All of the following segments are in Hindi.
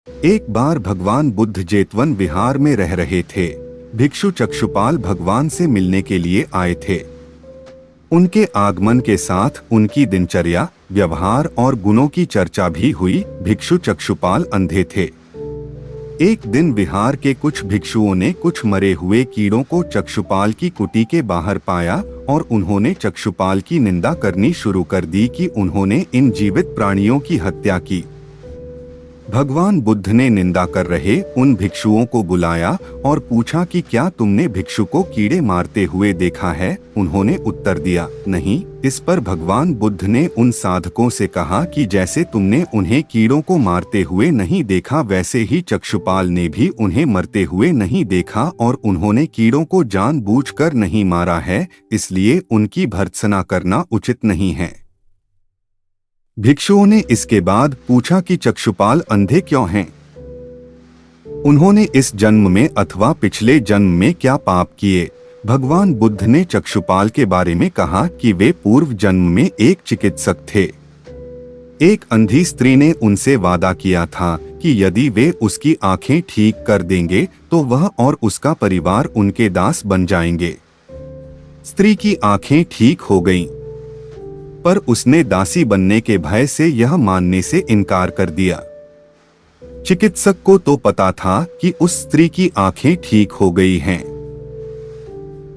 एक बार भगवान बुद्ध जेतवन विहार में रह रहे थे। भिक्षु चक्षुपाल भगवान से मिलने के लिए आए थे। उनके आगमन के साथ उनकी दिनचर्या, व्यवहार और गुणों की चर्चा भी हुई। भिक्षु चक्षुपाल अंधे थे। एक दिन विहार के कुछ भिक्षुओं ने कुछ मरे हुए कीड़ों को चक्षुपाल की कुटी के बाहर पाया और उन्होंने चक्षुपाल की निंदा करनी शुरू कर दी कि उन्होंने इन जीवित प्राणियों की हत्या की। भगवान बुद्ध ने निंदा कर रहे उन भिक्षुओं को बुलाया और पूछा कि क्या तुमने भिक्षु को कीड़े मारते हुए देखा है? उन्होंने उत्तर दिया, नहीं। इस पर भगवान बुद्ध ने उन साधकों से कहा कि जैसे तुमने उन्हें कीड़ों को मारते हुए नहीं देखा, वैसे ही चक्षुपाल ने भी उन्हें मरते हुए नहीं देखा और उन्होंने कीड़ों को जानबूझकर नहीं मारा है, इसलिए उनकी भर्त्सना करना उचित नहीं है। भिक्षुओं ने इसके बाद पूछा कि चक्षुपाल अंधे क्यों हैं? उन्होंने इस जन्म में अथवा पिछले जन्म में क्या पाप किए? भगवान बुद्ध ने चक्षुपाल के बारे में कहा कि वे पूर्व जन्म में एक चिकित्सक थे। एक अंधी स्त्री ने उनसे वादा किया था कि यदि वे उसकी आंखें ठीक कर देंगे तो वह और उसका परिवार उनके दास बन जाएंगे। स्त्री की आंखें ठीक हो गईं, पर उसने दासी बनने के भय से यह मानने से इनकार कर दिया। चिकित्सक को तो पता था कि उस स्त्री की आंखें ठीक हो गई हैं।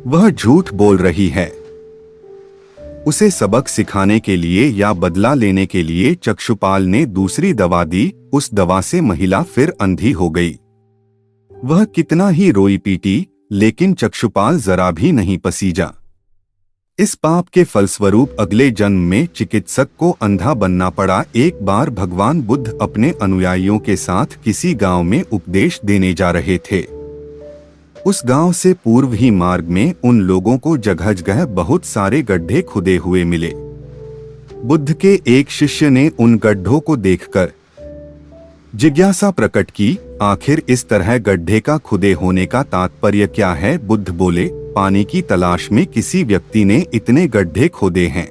वह झूठ बोल रही है। उसे सबक सिखाने के लिए या बदला लेने के लिए चक्षुपाल ने दूसरी दवा दी। उस दवा से महिला फिर अंधी हो गई। वह कितना ही रोई पीटी, लेकिन चक्षुपाल जरा भी नहीं पसीजा। इस पाप के फलस्वरूप अगले जन्म में चिकित्सक को अंधा बनना पड़ा। एक बार भगवान बुद्ध अपने अनुयायियों के साथ किसी गांव में उपदेश देने जा रहे थे। उस गांव से पूर्व ही मार्ग में उन लोगों को जगह जगह बहुत सारे गड्ढे खुदे हुए मिले। बुद्ध के एक शिष्य ने उन गड्ढों को देखकर जिज्ञासा प्रकट की, आखिर इस तरह गड्ढे का खुदे होने का तात्पर्य क्या है? बुद्ध बोले, पानी की तलाश में किसी व्यक्ति ने इतने गड्ढे खोदे हैं।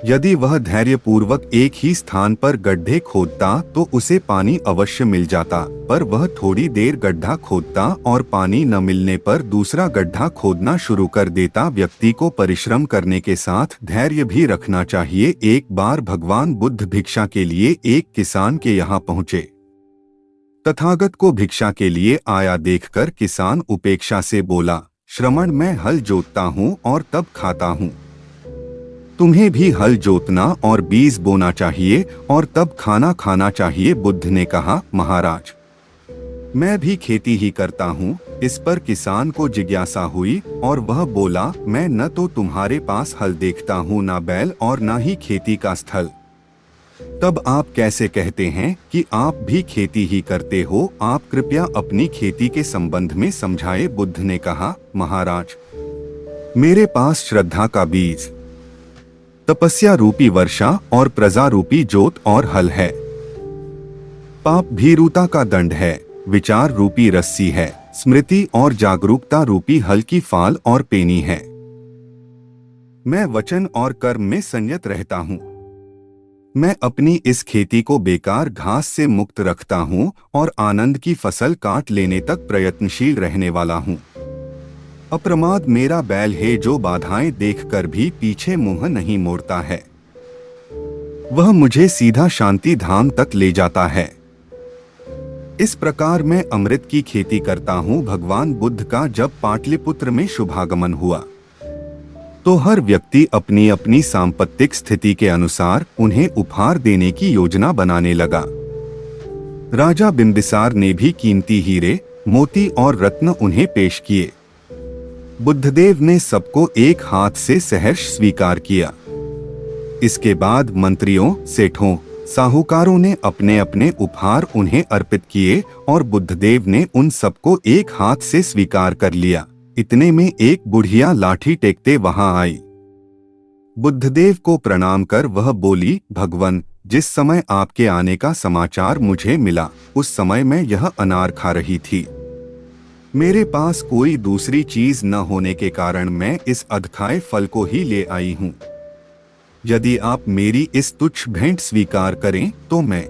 यदि वह धैर्यपूर्वक एक ही स्थान पर गड्ढे खोदता तो उसे पानी अवश्य मिल जाता, पर वह थोड़ी देर गड्ढा खोदता और पानी न मिलने पर दूसरा गड्ढा खोदना शुरू कर देता। व्यक्ति को परिश्रम करने के साथ धैर्य भी रखना चाहिए। एक बार भगवान बुद्ध भिक्षा के लिए एक किसान के यहाँ पहुँचे। तथागत को भिक्षा के लिए आया देखकर किसान उपेक्षा से बोला, श्रमण, मैं हल जोतता हूँ और तब खाता हूँ। तुम्हें भी हल जोतना और बीज बोना चाहिए और तब खाना खाना चाहिए। बुद्ध ने कहा, महाराज, मैं भी खेती ही करता हूँ। इस पर किसान को जिज्ञासा हुई और वह बोला, मैं न तो तुम्हारे पास हल देखता हूँ, न बैल और न ही खेती का स्थल। तब आप कैसे कहते हैं कि आप भी खेती ही करते हो? आप कृपया अपनी खेती के संबंध में समझाए। बुद्ध ने कहा, महाराज, मेरे पास श्रद्धा का बीज, तपस्या रूपी वर्षा और प्रजा रूपी जोत और हल है। पाप भीरुता का दंड है, विचार रूपी रस्सी है, स्मृति और जागरूकता रूपी हल की फाल और पेनी है। मैं वचन और कर्म में संयत रहता हूँ। मैं अपनी इस खेती को बेकार घास से मुक्त रखता हूँ और आनंद की फसल काट लेने तक प्रयत्नशील रहने वाला हूँ। अप्रमाद मेरा बैल है जो बाधाएं देखकर भी पीछे मुंह नहीं मोड़ता है। वह मुझे सीधा शांति धाम तक ले जाता है। इस प्रकार मैं अमृत की खेती करता हूँ। भगवान बुद्ध का जब पाटलिपुत्र में शुभागमन हुआ तो हर व्यक्ति अपनी अपनी सांपत्तिक स्थिति के अनुसार उन्हें उपहार देने की योजना बनाने लगा। राजा बिंबिसार ने भी कीमती हीरे, मोती और रत्न उन्हें पेश किए। बुद्धदेव ने सबको एक हाथ से सहर्ष स्वीकार किया। इसके बाद मंत्रियों, सेठों, साहूकारों ने अपने अपने उपहार उन्हें अर्पित किए और बुद्धदेव ने उन सबको एक हाथ से स्वीकार कर लिया। इतने में एक बुढ़िया लाठी टेकते वहां आई। बुद्धदेव को प्रणाम कर वह बोली, भगवन, जिस समय आपके आने का समाचार मुझे मिला उस समय मैं यह अनार खा रही थी। मेरे पास कोई दूसरी चीज न होने के कारण मैं इस अधखाए फल को ही ले आई हूँ। यदि आप मेरी इस तुच्छ भेंट स्वीकार करें तो मैं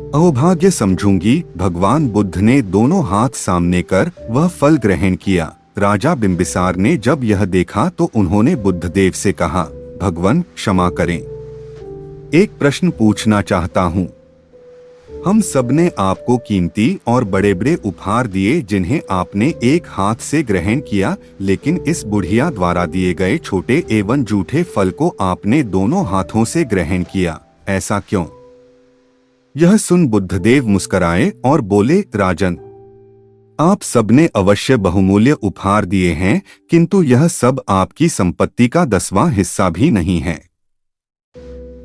अहोभाग्य समझूंगी। भगवान बुद्ध ने दोनों हाथ सामने कर वह फल ग्रहण किया। राजा बिंबिसार ने जब यह देखा तो उन्होंने बुद्धदेव से कहा, भगवान क्षमा करें, एक प्रश्न पूछना चाहता हूँ। हम सबने आपको कीमती और बड़े बड़े उपहार दिए जिन्हें आपने एक हाथ से ग्रहण किया, लेकिन इस बुढ़िया द्वारा दिए गए छोटे एवं जूठे फल को आपने दोनों हाथों से ग्रहण किया, ऐसा क्यों? यह सुन बुद्धदेव मुस्कराए और बोले, राजन, आप सबने अवश्य बहुमूल्य उपहार दिए हैं, किंतु यह सब आपकी संपत्ति का 10वां हिस्सा भी नहीं है।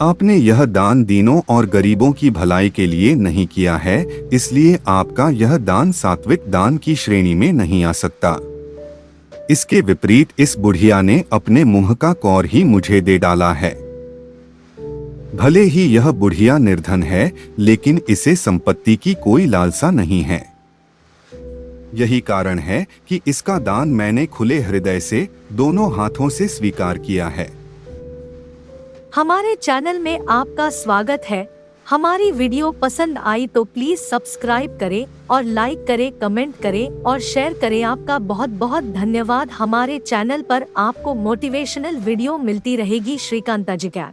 आपने यह दान दीनों और गरीबों की भलाई के लिए नहीं किया है, इसलिए आपका यह दान सात्विक दान की श्रेणी में नहीं आ सकता। इसके विपरीत इस बुढ़िया ने अपने मुंह का कौर ही मुझे दे डाला है। भले ही यह बुढ़िया निर्धन है, लेकिन इसे संपत्ति की कोई लालसा नहीं है। यही कारण है कि इसका दान मैंने खुले हृदय से दोनों हाथों से स्वीकार किया है। हमारे चैनल में आपका स्वागत है। हमारी वीडियो पसंद आई तो प्लीज सब्सक्राइब करें और लाइक करें, कमेंट करें और शेयर करें। आपका बहुत बहुत धन्यवाद। हमारे चैनल पर आपको मोटिवेशनल वीडियो मिलती रहेगी। श्रीकांता जी का